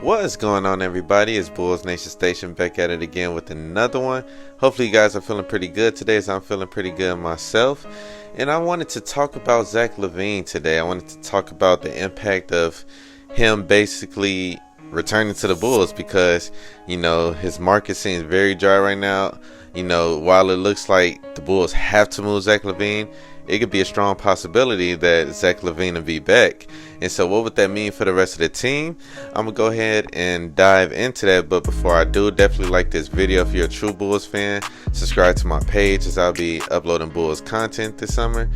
What is going on, everybody? It's Bulls Nation Station back at it again with another one. Hopefully you guys are feeling pretty good today, as I'm feeling pretty good myself. And I wanted to talk about Zach Lavine today. I wanted to talk about the impact of him basically returning to the Bulls, because his market seems very dry right now. While it looks like the Bulls have to move Zach Lavine, it could be a strong possibility that Zach Lavine will be back. And so what would that mean for the rest of the team? I'm going to go ahead and dive into that. But before I do, definitely like this video if you're a true Bulls fan. Subscribe to my page, as I'll be uploading Bulls content this summer.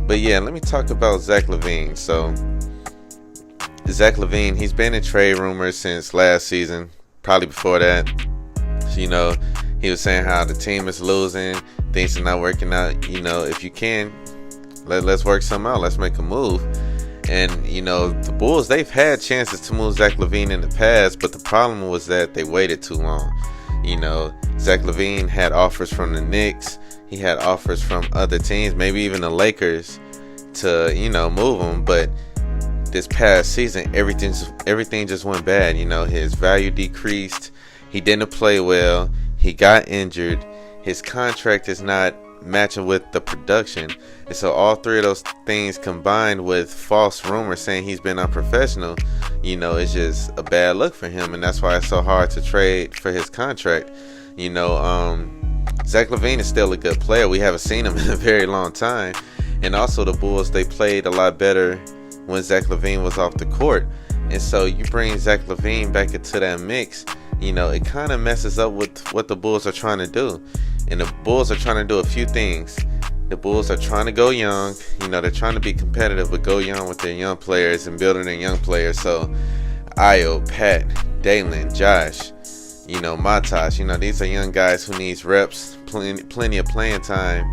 But yeah, let me talk about Zach Lavine. So Zach Lavine, he's been in trade rumors since last season, probably before that. He was saying how the team is losing, things are not working out. If you can, let's work something out. Let's make a move. And the Bulls, they've had chances to move Zach Lavine in the past, but the problem was that they waited too long. Zach Lavine had offers from the Knicks. He had offers from other teams, maybe even the Lakers, to move him. But this past season, everything just went bad. His value decreased. He didn't play well. He got injured. His contract is not matching with the production. And so all three of those things combined with false rumors saying he's been unprofessional, it's just a bad look for him. And that's why it's so hard to trade for his contract. Zach Lavine is still a good player. We haven't seen him in a very long time. And also the Bulls, they played a lot better when Zach Lavine was off the court. And so you bring Zach Lavine back into that mix, it kind of messes up with what the Bulls are trying to do. And the Bulls are trying to do a few things. The Bulls are trying to go young. They're trying to be competitive, but go young with their young players and building their young players. So Ayo, Pat, Dalen, Josh, Matas, these are young guys who needs reps, plenty of playing time,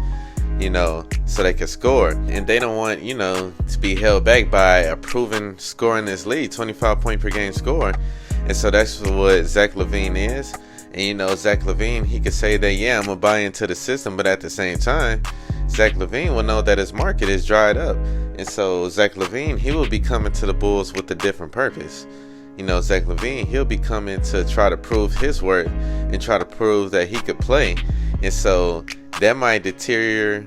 so they can score. And they don't want, to be held back by a proven scorer in this league, 25 point per game scorer. And so that's what Zach Lavine is. And Zach Lavine, he could say that, yeah, I'm going to buy into the system, but at the same time, Zach Lavine will know that his market is dried up. And so Zach Lavine, he will be coming to the Bulls with a different purpose. Zach Lavine, he'll be coming to try to prove his worth and try to prove that he could play. And so that might deteriorate,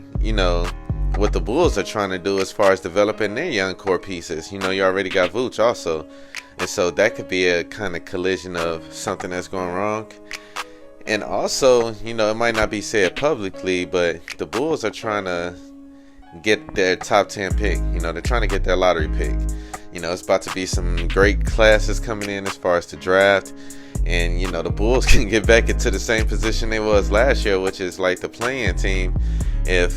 what the Bulls are trying to do as far as developing their young core pieces. You already got Vooch also. And so that could be a kind of collision of something that's going wrong. And also, it might not be said publicly, but the Bulls are trying to get their top 10 pick. They're trying to get their lottery pick. It's about to be some great classes coming in as far as the draft. And, the Bulls can get back into the same position they was last year, which is like the play-in team. If,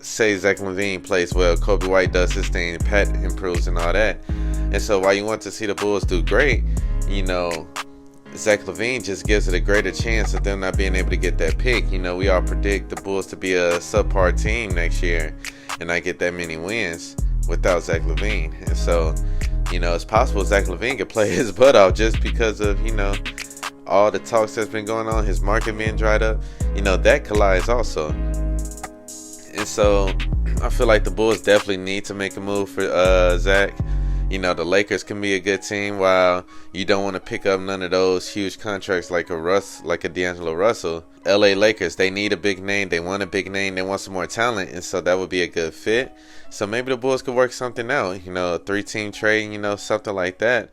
say Zach Lavine plays well, Kobe White does his thing, Pat improves and all that. And so while you want to see the Bulls do great, Zach Lavine just gives it a greater chance of them not being able to get that pick. We all predict the Bulls to be a subpar team next year and not get that many wins without Zach Lavine. And so, it's possible Zach Lavine could play his butt off just because of, all the talks that's been going on, his market being dried up. That collides also. And so I feel like the Bulls definitely need to make a move for Zach. The Lakers can be a good team, while you don't want to pick up none of those huge contracts like a D'Angelo Russell. LA Lakers, they need a big name. They want a big name. They want some more talent. And so that would be a good fit. So maybe the Bulls could work something out, a 3-team trade, something like that.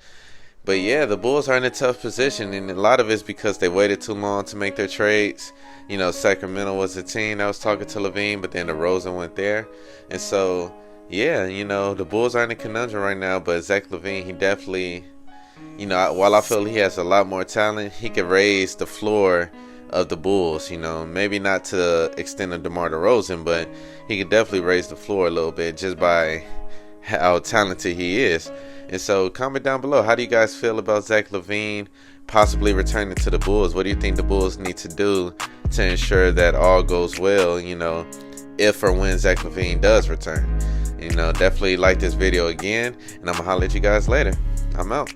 But yeah, the Bulls are in a tough position, and a lot of it's because they waited too long to make their trades. Sacramento was a team that was talking to Lavine, but then DeRozan went there. And so, yeah, the Bulls are in a conundrum right now, but Zach Lavine, he definitely, while I feel he has a lot more talent, he could raise the floor of the Bulls, maybe not to extend of DeMar DeRozan, but he could definitely raise the floor a little bit just by how talented he is. And so comment down below, how do you guys feel about Zach Lavine possibly returning to the Bulls? What do you think the Bulls need to do to ensure that all goes well, if or when Zach Lavine does return? Definitely like this video again, and I'm gonna holler at you guys later. I'm out.